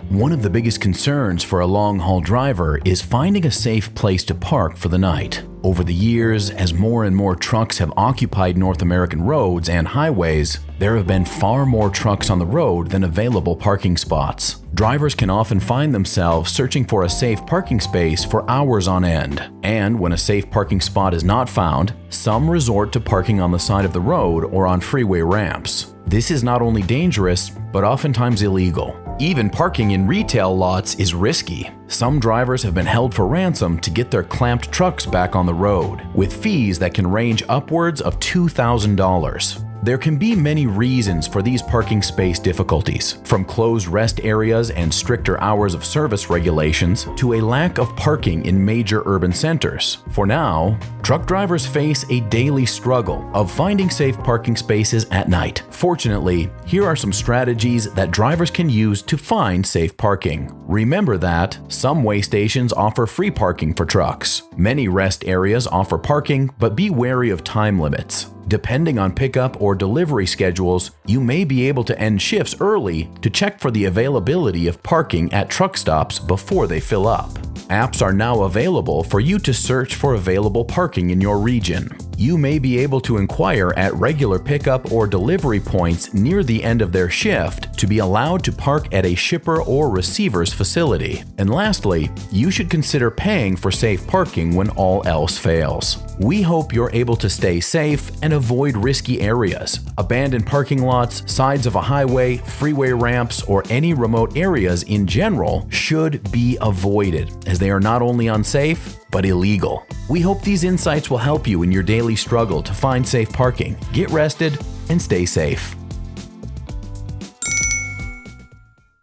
One of the biggest concerns for a long-haul driver is finding a safe place to park for the night. Over the years, as more and more trucks have occupied North American roads and highways, there have been far more trucks on the road than available parking spots. Drivers can often find themselves searching for a safe parking space for hours on end. And when a safe parking spot is not found, some resort to parking on the side of the road or on freeway ramps. This is not only dangerous, but oftentimes illegal. Even parking in retail lots is risky. Some drivers have been held for ransom to get their clamped trucks back on the road, with fees that can range upwards of $2,000. There can be many reasons for these parking space difficulties, from closed rest areas and stricter hours of service regulations to a lack of parking in major urban centers. For now, truck drivers face a daily struggle of finding safe parking spaces at night. Fortunately, here are some strategies that drivers can use to find safe parking. Remember that some way stations offer free parking for trucks. Many rest areas offer parking, but be wary of time limits. Depending on pickup or delivery schedules, you may be able to end shifts early to check for the availability of parking at truck stops before they fill up. Apps are now available for you to search for available parking in your region. You may be able to inquire at regular pickup or delivery points near the end of their shift to be allowed to park at a shipper or receiver's facility. And lastly, you should consider paying for safe parking when all else fails. We hope you're able to stay safe and avoid risky areas. Abandoned parking lots, sides of a highway, freeway ramps, or any remote areas in general should be avoided, as they are not only unsafe, but illegal. We hope these insights will help you in your daily struggle to find safe parking. Get rested and stay safe.